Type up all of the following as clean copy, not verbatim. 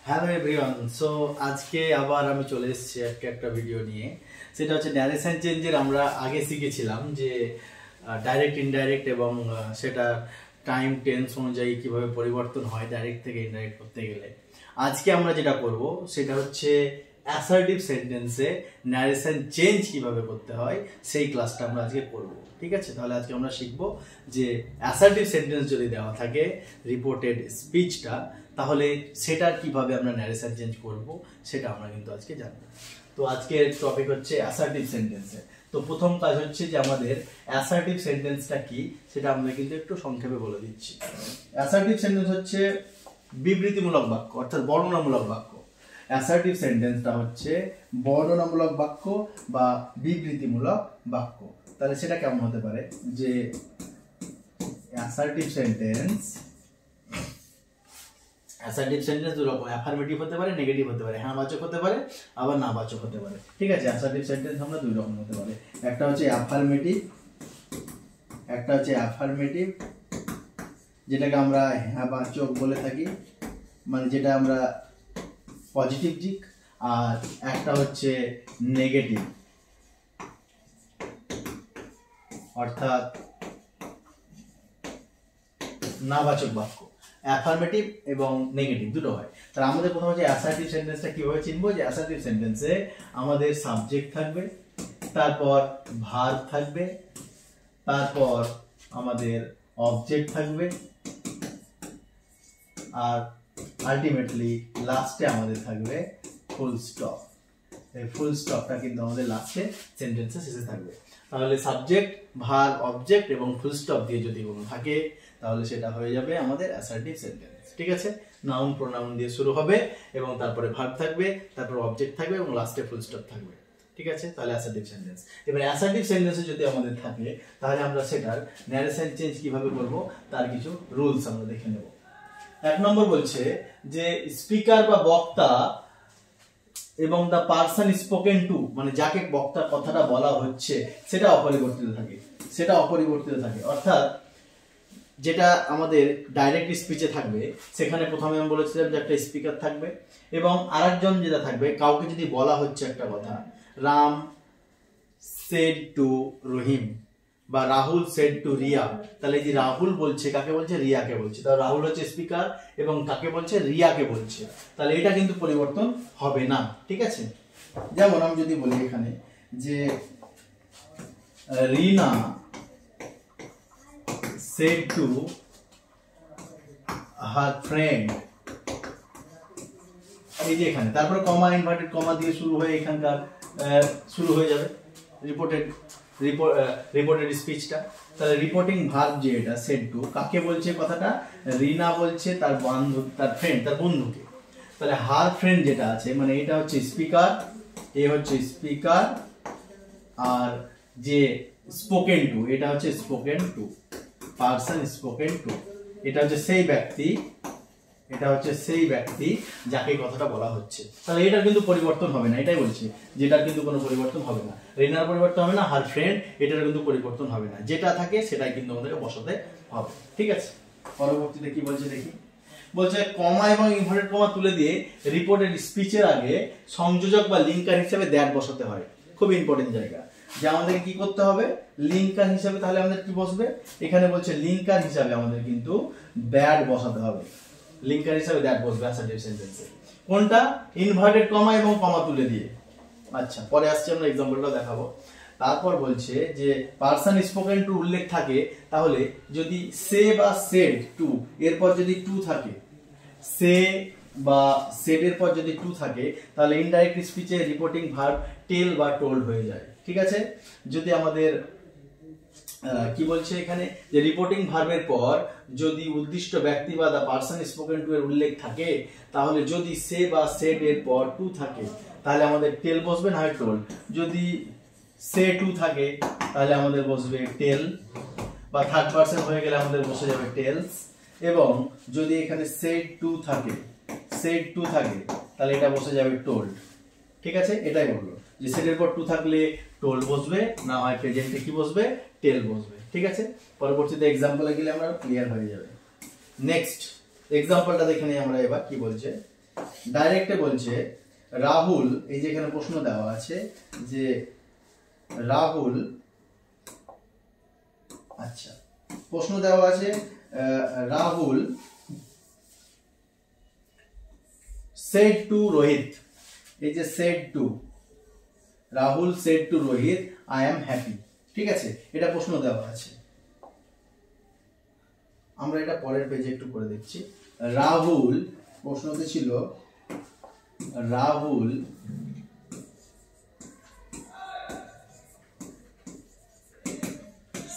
Hello everyone. So আজকে আবার আমি চলে এসেছি একটা ভিডিও নিয়ে। সেটা হচ্ছে ন্যারেশন চেঞ্জের। আমরা আগে শিখেছিলাম যে ডাইরেক্ট ইনডাইরেক্ট এবং সেটা টাইম টেন্স অনুযায়ী কিভাবে পরিবর্তন হয় ডাইরেক্ট থেকে ইনডাইরেক্ট করতে গেলে। আজকে আমরা যেটা করব সেটা হচ্ছে অ্যাসার্টিভ সেন্টেন্সে ন্যারেশন চেঞ্জ কিভাবে করতে হয় সেই ক্লাসটা আমরা আজকে করব। ঠিক আছে, তাহলে আজকে আমরা শিখব যে অ্যাসার্টিভ সেন্টেন্স যদি দেওয়া থাকে রিপোর্টেড স্পিচটা, তাহলে সেটার কিভাবে আমরা ন্যারেশন চেঞ্জ করব সেটা আমরা কিন্তু আজকে জানব। তো আজকের টপিক হচ্ছে অ্যাসার্টিভ সেন্টেন্সে। তো প্রথম কাজ হচ্ছে যে আমাদের অ্যাসার্টিভ সেন্টেন্সটা কি সেটা আমরা কিন্তু একটু সংক্ষেপে বলে দিচ্ছি। অ্যাসার্টিভ সেন্টেন্স হচ্ছে বিবৃতিমূলক বাক্য, অর্থাৎ বর্ণনামূলক বাক্য। অ্যাসার্টিভ সেন্টেন্সটা হচ্ছে বর্ণনামূলক বাক্য বা বিবৃতিমূলক বাক্য। তাহলে সেটা কেমন হতে পারে যে অ্যাসার্টিভ সেন্টেন্স দু রকম, অ্যাফার্মেটিভ হতে পারে, নেগেটিভ হতে পারে, হ্যাঁ বাচক হতে পারে, আবার না বাচক হতে পারে। ঠিক আছে, অ্যাসার্টিভ সেন্টেন্স আমরা দুই রকম হতে পারে। একটা হচ্ছে অ্যাফার্মেটিভ, যেটাকে আমরা হ্যাঁ বাচক বলে থাকি, মানে যেটা আমরা পজিটিভ দিক। আর একটা হচ্ছে নেগেটিভ, অর্থাৎ নাবাচক বাক্য। অ্যাফার্মেটিভ এবং নেগেটিভ দুটো হয়। তাহলে আমাদের প্রথমে যে অ্যাসার্টিভ সেন্টেন্সটা কিভাবে চিনবো, যে অ্যাসার্টিভ সেন্টেন্সে আমাদের সাবজেক্ট থাকবে, তারপর ভার্ব থাকবে, তারপর আমাদের অবজেক্ট থাকবে, আর আলটিমেটলি লাস্টে আমাদের থাকবে ফুল স্টপ। এই ফুল স্টপটা কিন্তু আমাদের লাস্টে সেন্টেন্সের শেষে থাকবে। তাহলে সাবজেক্ট, ভার্ব, অবজেক্ট এবং ফুল স্টপ দিয়ে যদি কোনো থাকে তাহলে সেটা হয়ে যাবে আমাদের অ্যাসার্টিভ সেন্টেন্স। ঠিক আছে, নাউন প্রোনাউন দিয়ে শুরু হবে এবং তারপরে ভার্ব থাকবে, তারপর অবজেক্ট থাকবে এবং লাস্টে ফুল স্টপ থাকবে। ঠিক আছে, তাহলে অ্যাসার্টিভ সেন্টেন্স। এবার অ্যাসার্টিভ সেন্টেন্সে যদি আমাদের থাকে তাহলে আমরা সেটার ন্যারেশন চেঞ্জ কিভাবে করব তার কিছু রুলস আমরা দেখে নেব। এক নম্বর বলছে যে স্পিকার বা বক্তা এবং দ্য পারসন স্পোকেন টু, মানে যাকে বক্তার কথাটা বলা হচ্ছে সেটা অপরিবর্তিত থাকে। অর্থাৎ যেটা আমাদের ডাইরেক্ট স্পিচে থাকবে সেখানে প্রথমে আমি বলেছিলাম যে একটা স্পিকার থাকবে এবং আরেকজন যেটা থাকবে, কাউকে যদি বলা হচ্ছে একটা কথা, রাম সেড টু রহিম বা রাহুল সেড টু রিয়া, তাহলে যে রাহুল বলছে কাকে বলছে, রিয়াকে বলছে। তাহলে রাহুল হচ্ছে স্পিকার এবং কাকে বলছে, রিয়াকে বলছে। তাহলে এটা কিন্তু পরিবর্তন হবে না। ঠিক আছে, যেমন আমি যদি বলি এখানে যে রিনা said to her friend, এই যে এখানে তারপরে কমা, ইনভার্টেড কমা দিয়ে শুরু হয়ে এখানকার শুরু হয়ে যাবে রিপোর্টেড স্পিচটা। তাহলে রিপোর্টিং ভার্ব যে এটা সেড টু, কাকে বলছে কথাটা, রিনা বলছে তার বন্ধুকে। তাহলে হার ফ্রেন্ড যেটা আছে, মানে এটা হচ্ছে স্পিকার, এ হচ্ছে স্পিকার, আর যে স্পোকেন টু এটা হচ্ছে spoken to, person spoken to, এটা হচ্ছে সেই ব্যক্তি যাকে কথাটা বলা হচ্ছে। তাহলে এটার কিন্তু পরিবর্তন হবে না, এটাই বলছি, যেটার কিন্তু কোনো পরিবর্তন হবে না। রিনার পরিবর্তন হবে না, হার ফ্রেন্ড এটার কিন্তু পরিবর্তন হবে না, যেটা থাকে সেটাই কিন্তু আমাদেরকে বসাতে হবে। ঠিক আছে, পরবর্তীতে কি বলছে দেখি। বলছে কমা এবং ইনভার্টেড কমা তুলে দিয়ে রিপোর্টেড স্পিচের আগে সংযোজক বা লিঙ্কার হিসেবে দ্যাট বসাতে হয়। খুব ইম্পর্টেন্ট জায়গা, যে আমাদের কি করতে হবে, লিঙ্কার হিসাবে। তাহলে আমাদের কি বসবে, এখানে বলছে লিঙ্কার হিসাবে আমাদের কিন্তু দ্যাট বসাতে হবে। লিঙ্কার হিসাবে দ্যাট বসবে অ্যাসার্টিভ সেন্টেন্সে। কোনটা, ইনভার্টেড কমা এবং কমা তুলে দিয়ে। আচ্ছা, পরে আসছে, আমরা এক্সাম্পলটা দেখাবো। তারপর বলছে যে পারসন স্পোকেন টু উল্লেখ থাকে, তাহলে যদি সে বা সেড টু এরপর যদি টু থাকে, সে বা সেড এর পর যদি টু থাকে, তাহলে ইনডাইরেক্ট স্পিচে রিপোর্টিং ভার্ব টেল বা টোল্ড হয়ে যায়। ঠিক আছে, যদি আমাদের কি বলছে এখানে, যে রিপোর্টিং ভার্বের পর যদি উদ্দিষ্ট ব্যক্তি বা দা পারসন স্পোকেন টু এর উল্লেখ থাকে, তাহলে যদি সে বা সেড এর পর টু থাকে তাহলে আমাদের টেল বসবে, না হয় টোল্ড। যদি সে টু থাকে তাহলে আমাদের বসবে টেল, বা থার্ড পারসন হয়ে গেলে আমাদের বসে যাবে টেলস। এবং যদি এখানে সেড টু থাকে তাহলে এটা বসে যাবে টোল্ড। ঠিক আছে, এটাই বললো যে সেড এর পর টু থাকলে টোল্ড বসবে, না হয় প্রেজেন্টে কি বসবে, টেল বসবে। ঠিক আছে, পরবর্তীতে এক্সাম্পলে গেলে আমরা ক্লিয়ার হয়ে যাবে। নেক্সট এক্সাম্পলটা দেখে নিই আমরা এবার কি বলছে। ডাইরেক্টে বলছে রাহুল, এই যে এখানে প্রশ্ন দেওয়া আছে যে রাহুল, আচ্ছা প্রশ্ন দেওয়া আছে রাহুল said to রোহিত, এই যে said to, Rahul said to Rohit I am happy, ঠিক আছে, এটা প্রশ্ন দেওয়া আছে। আমরা এটা পরের পেজে একটু করে দেখছি। রাহুল, প্রশ্নতে ছিল Rahul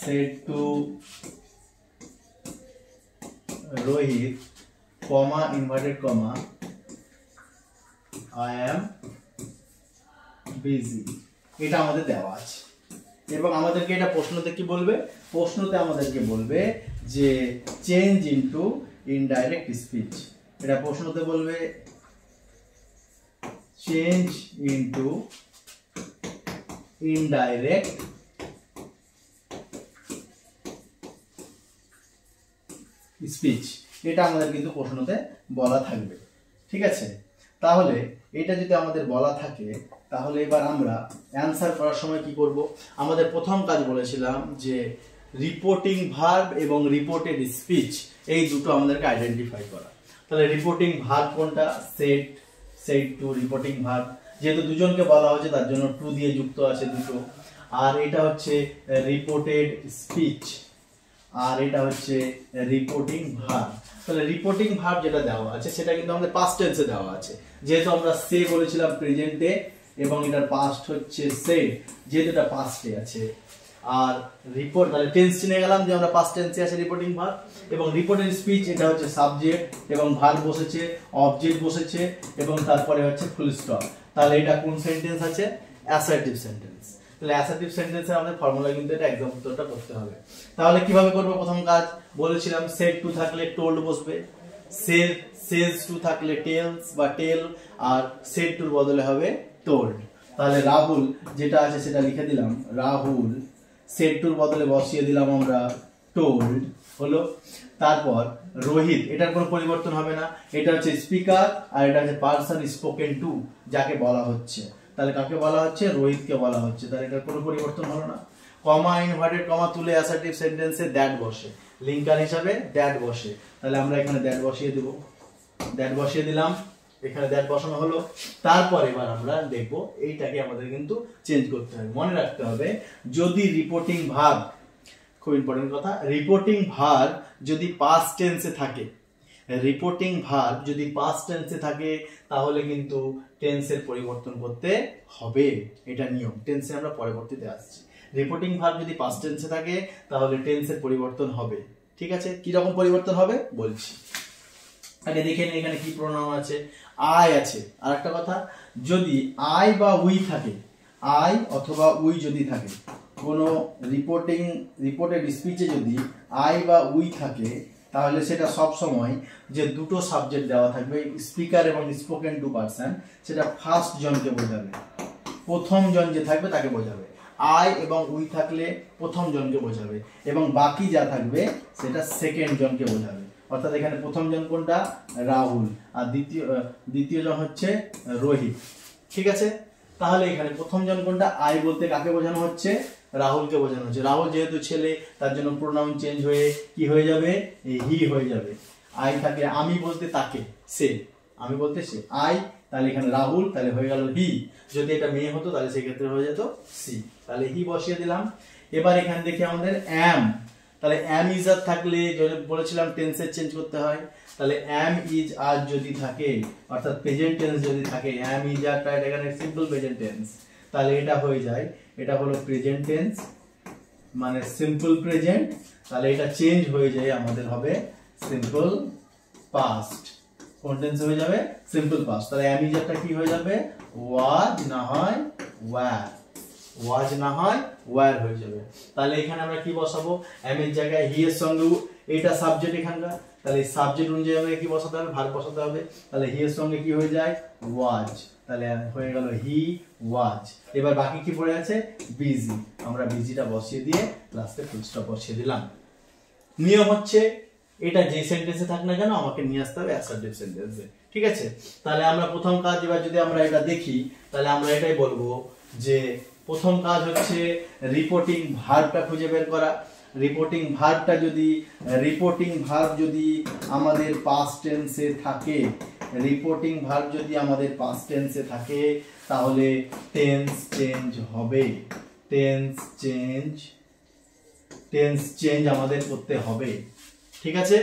said to Rohit, comma inverted comma I am busy, এটা আমাদের দেওয়া আছে। এবং আমাদেরকে এটা প্রশ্নতে কি বলবে, প্রশ্নতে আমাদেরকে বলবে যে চেঞ্জ ইনটু ইনডাইরেক্ট স্পিচ, এটা প্রশ্নতে বলবে চেঞ্জ ইনটু ইনডাইরেক্ট স্পিচ, এটা আমাদের কিন্তু প্রশ্নতে বলা থাকবে, ঠিক আছে। তাহলে এটা যদি আমাদের বলা থাকে তাহলে এবার আমরা অ্যান্সার করার সময় কি করব, আমাদের প্রথম কাজ বলেছিলাম যে রিপোর্টিং ভার্ব এবং রিপোর্টেড স্পিচ এই দুটো আমাদেরকে আইডেন্টিফাই করা। তাহলে রিপোর্টিং ভার্ব কোনটা, said, said to reporting verb, যেহেতু দুজনকে বলা হচ্ছে তার জন্য টু দিয়ে যুক্ত আছে দুটো। আর এটা হচ্ছে রিপোর্টেড স্পিচ, আর এটা হচ্ছে রিপোর্টিং ভার্ব। তাহলে রিপোর্টিং ভার্ব যেটা দেওয়া আছে সেটা কিন্তু আমাদের পাস্ট টেন্সে দেওয়া আছে, যেহেতু আমরা সে বলেছিলাম প্রেজেন্টে এবং এটার পাস্ট হচ্ছে সেড, যেহেতু এটা পাস্টে আছে। আর রিপোর্ট, তাহলে টেন্স চিনে গেলাম যে আমরা পাস্ট টেন্সে আছে রিপোর্টিং ভার্ব। এবং রিপোর্টেড স্পিচ, এটা হচ্ছে সাবজেক্ট এবং ভার্ব বসেছে, অবজেক্ট বসেছে এবং তারপরে হচ্ছে ফুল স্টপ। তাহলে এটা কোন সেন্টেন্স আছে, অ্যাসার্টিভ সেন্টেন্স। তাহলে অ্যাসার্টিভ সেন্টেন্সের আমাদের ফর্মুলা কিন্তু এটা একদম উত্তরটা করতে হবে। তাহলে কিভাবে করব, প্রথম কাজ বলেছিলাম সেড টু থাকলে টোল্ড বসবে, সেজ টু থাকলে টেলস বা টেল, আর সেড টুর বদলে হবে টোল্ড। তাহলে রাহুল যেটা আছে সেটা লিখে দিলাম, রাহুল সেড টুর বদলে বসিয়ে দিলাম আমরা টোল্ড, হলো। তারপর রোহিত, এটার কোনো পরিবর্তন হবে না, এটা হচ্ছে স্পিকার আর এটা হচ্ছে পারসন স্পোকেন টু, যাকে বলা হচ্ছে। তাহলে কাকে বলা হচ্ছে, রোহিতকে বলা হচ্ছে, তাহলে এটার কোনো পরিবর্তন হলো না। কমা ইনভার্টেড কমা তুলে অ্যাসার্টিভ সেন্টেন্সে দ্যাট বসে, লিঙ্কার হিসাবে দ্যাট বসে। তাহলে আমরা এখানে দ্যাট বসিয়ে দেব, দ্যাট বসিয়ে দিলাম, এখানে দ্যাট বসানো হলো। তারপর এবার আমরা দেখব এইটাকে আমাদের কিন্তু চেঞ্জ করতে হবে। মনে রাখতে হবে যদি রিপোর্টিং ভার্ব, খুব ইম্পর্টেন্ট কথা, রিপোর্টিং ভার্ব যদি পাস্ট টেন্সে থাকে, রিপোর্টিং ভার্ব যদি পাস্ট টেন্সে থাকে তাহলে কিন্তু টেন্সের পরিবর্তন করতে হবে, এটা নিয়ম। টেন্সে আমরা পরবর্তীতে আসছি। রিপোর্টিং ভার্ব যদি পাস্ট টেন্সে থাকে তাহলে টেন্সের পরিবর্তন হবে, ঠিক আছে। কি রকম পরিবর্তন হবে বলছি, আগে দেখে নিন এখানে কি প্রোনাউন আছে, আই আছে। আর একটা কথা, যদি আই বা উই থাকে, আই অথবা উই যদি থাকে, কোনো রিপোর্টেড স্পিচে যদি আই বা উই থাকে তাহলে সেটা সব সময় যে দুটো সাবজেক্ট দেওয়া থাকবে, স্পিকার এবং স্পোকেন টু পারসন, সেটা ফার্স্ট জনকে বোঝাবে, প্রথম জন যে থাকবে তাকে বোঝাবে। আই এবং উই থাকলে প্রথম জনকে বোঝাবে এবং বাকি যা থাকবে সেটা সেকেন্ড জনকে বোঝাবে। অর্থাৎ এখানে প্রথম জন কোনটা, রাহুল, আর দ্বিতীয় জন হচ্ছে রোহিত, ঠিক আছে। তাহলে এখানে প্রথম জন কোনটা, আই বলতে কাকে বোঝানো হচ্ছে, রাহুলকে বোঝানো হচ্ছে। রাহুল যেহেতু ছেলে তার জন্য প্রোনাউন চেঞ্জ হয়ে কি হয়ে যাবে, হি হয়ে যাবে। আই থাকে আমি বলতে তাকে, সে, আমি বলতে সে, আই, তাহলে এখানে রাহুল, তাহলে হয়ে গেল হি। যদি এটা মেয়ে হতো তাহলে সেক্ষেত্রে হয়ে যেত সি, তাহলে হি বসিয়ে দিলাম। এবার এখানে দেখি আমাদের অ্যাম, তাহলে অ্যাম ইজ আর থাকলে বলেছিলাম টেন্সের চেঞ্জ করতে হয়। তাহলে অ্যাম ইজ আর যদি থাকে, অর্থাৎ প্রেজেন্ট টেন্স যদি থাকে, অ্যাম ইজ আরটা এখানে সিম্পল প্রেজেন্ট টেন্স, তাহলে এটা হয়ে যায়, এটা হলো প্রেজেন্ট টেন্স মানে সিম্পল প্রেজেন্ট, তাহলে এটা চেঞ্জ হয়ে যায়, আমাদের হবে সিম্পল পাস্ট। কোন টেন্স হয়ে যাবে, সিম্পল পাস্ট। তাহলে অ্যাম ইজ আরটা কি হয়ে যাবে, ওয়াজ না হয় ওয়্যার, ওয়াজ না হয় ওয়্যার হয়ে যাবে। তাহলে এখানে আমরা কি বসাবো, এম এর জায়গায় হি এর সঙ্গে এটা সাবজেক্ট এখানকার, তাহলে সাবজেক্ট অনুযায়ী আমাকে কি বসাতে হবে, ভার্ব বসাতে হবে। তাহলে হি এর সঙ্গে কি হয়ে যায়, ওয়াজ, তাহলে হয়ে গেল হি ওয়াজ। এবার বাকি কি পড়ে আছে, বিজি, আমরা বিজিটা বসিয়ে দিয়ে লাস্টে ফুল স্টপ বসিয়ে দিলাম। নিয়ম হচ্ছে এটা যে সেন্টেন্সে থাক না কেন আমাকে নিয়ে আসতে হবে অ্যাসার্টিভ সেন্টেন্সে। ঠিক আছে, তাহলে আমরা প্রথম কাজ এবার যদি আমরা এটা দেখি তাহলে আমরা এটাই বলবো যে প্রথম কাজ হচ্ছে রিপোর্টিং ভার্বটা খুঁজে বের করা। রিপোর্টিং ভার্ব যদি আমাদের পাস্ট টেন্সে থাকে, রিপোর্টিং ভার্ব যদি আমাদের পাস্ট টেন্সে থাকে তাহলে টেন্স চেঞ্জ হবে, টেন্স চেঞ্জ আমাদের করতে হবে। ঠিক আছে,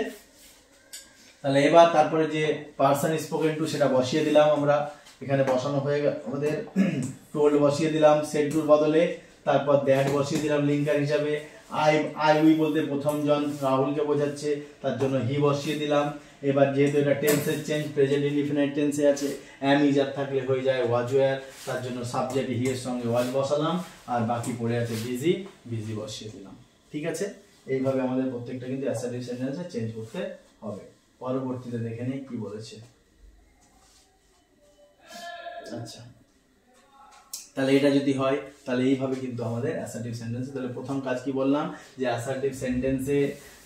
তাহলে এবার তারপরে যে পারসন স্পোকেন টু সেটা বসিয়ে দিলাম আমরা, এখানে বসানো হয়ে গেল আমাদের। টোল্ড বসিয়ে দিলাম সেড টুর বদলে, তারপর দ্যাট বসিয়ে দিলাম লিঙ্কার হিসাবে। আই উই বলতে প্রথম জন রাহুলকে বোঝাচ্ছে, তার জন্য হি বসিয়ে দিলাম। এবার যেহেতু এটা টেন্সের চেঞ্জ, প্রেজেন্ট ইনডিফিনিট টেন্সে আছে, অ্যাম ইজ আর থাকলে হয়ে যায় ওয়াজ ওয়্যার, তার জন্য সাবজেক্ট হি এর সঙ্গে ওয়াজ বসালাম, আর বাকি পড়ে আছে বিজি বসিয়ে দিলাম। ঠিক আছে, এইভাবে আমাদের প্রত্যেকটা কিন্তু অ্যাসার্টিভ সেন্টেন্সে চেঞ্জ করতে হবে। পরবর্তীতে দেখে নেই কি বলেছে। আচ্ছা, তাহলে এটা যদি হয় তাহলে এইভাবে কিন্তু আমাদের অ্যাসার্টিভ সেন্টেন্সে, তাহলে প্রথম কাজ কি বললাম যে অ্যাসার্টিভ সেন্টেন্সে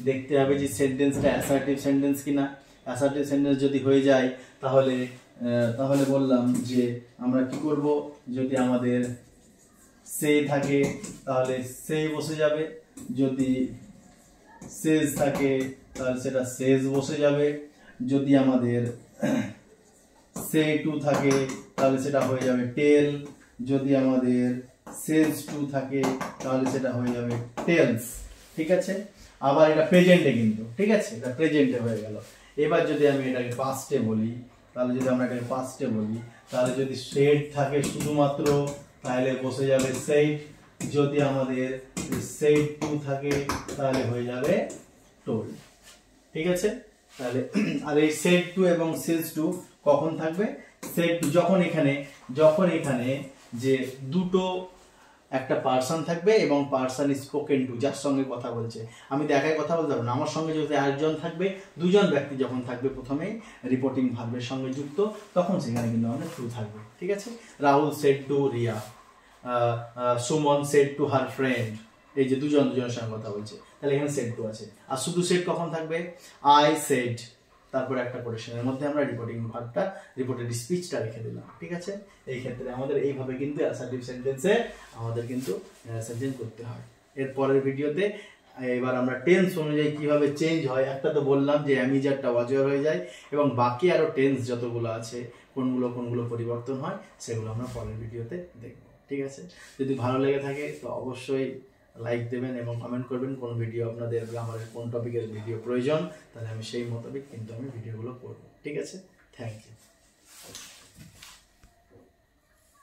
দেখতে হবে যে সেন্টেন্সটা অ্যাসার্টিভ সেন্টেন্স কিনা। অ্যাসার্টিভ সেন্টেন্স যদি হয়ে যায় তাহলে বললাম যে আমরা কি করব, যদি আমাদের সে থাকে তাহলে সেই বসে যাবে, যদি সেজ থাকে তাহলে সেটা সেজ বসে যাবে, যদি আমাদের সে টু থাকে তাহলে সেটা হয়ে যাবে টেল, যদি আমাদের সেজ টু থাকে তাহলে সেটা হয়ে যাবে টেলস। ঠিক আছে, আবার এটা প্রেজেন্টে কিন্তু, ঠিক আছে, এটা প্রেজেন্টে হয়ে গেল। এবার যদি আমি এটাকে পাস্টে বলি, তাহলে যদি আমরা এটাকে পাস্টে বলি তাহলে যদি সেড থাকে শুধুমাত্র তাহলে বসে যাবে সেড, যদি আমাদের সেড টু থাকে তাহলে হয়ে যাবে টোল্ড। ঠিক আছে, তাহলে আর এই সেড টু এবং সেজ টু কখন থাকবে? সেড টু যখন এখানে যে দুটো একটা পার্সন থাকবে এবং পার্সন স্পোকেন টু, যার সঙ্গে কথা বলছে। আমি দেখায় কথা বলতে পারবো না, আমার সঙ্গে যদি আরেকজন থাকবে, দুজন ব্যক্তি যখন থাকবে প্রথমেই রিপোর্টিং ভার্বের সঙ্গে যুক্ত, তখন সেখানে কিন্তু আমাদের টু থাকবে। ঠিক আছে, Rahul said to Riya, Suman said to her friend, এই যে দুজনের সঙ্গে কথা বলছে, তাহলে এখানে সেড টু আছে। আর শুধু সেড কখন থাকবে? আই সেড, তারপরে একটা কোটেশনের মধ্যে আমরা রিপোর্টিং ভার্বটা, রিপোর্টেড স্পিচটা রেখে দিলাম। ঠিক আছে, এই ক্ষেত্রে আমাদের এইভাবে কিন্তু অ্যাসার্টিভ সেন্টেন্সে আমাদের কিন্তু সেন্টেন্স করতে হয়। এর পরের ভিডিওতে এবার আমরা টেন্স অনুযায়ী কিভাবে চেঞ্জ হয়, একটা তো বললাম যে অ্যামিজারটা ওয়াজওয়ার হয়ে যায়, এবং বাকি আরো টেন্স যতগুলো আছে কোনগুলো পরিবর্তন হয় সেগুলো আমরা পরের ভিডিওতে দেখব। ঠিক আছে, যদি ভালো লেগে থাকে তো অবশ্যই লাইক দেবেন এবং কমেন্ট করবেন কোন ভিডিও আপনাদের গ্রামারের কোন টপিকের ভিডিও প্রয়োজন, তাহলে আমি সেই মোতাবেক কিন্তু আমি ভিডিওগুলো করব। ঠিক আছে, থ্যাংক ইউ।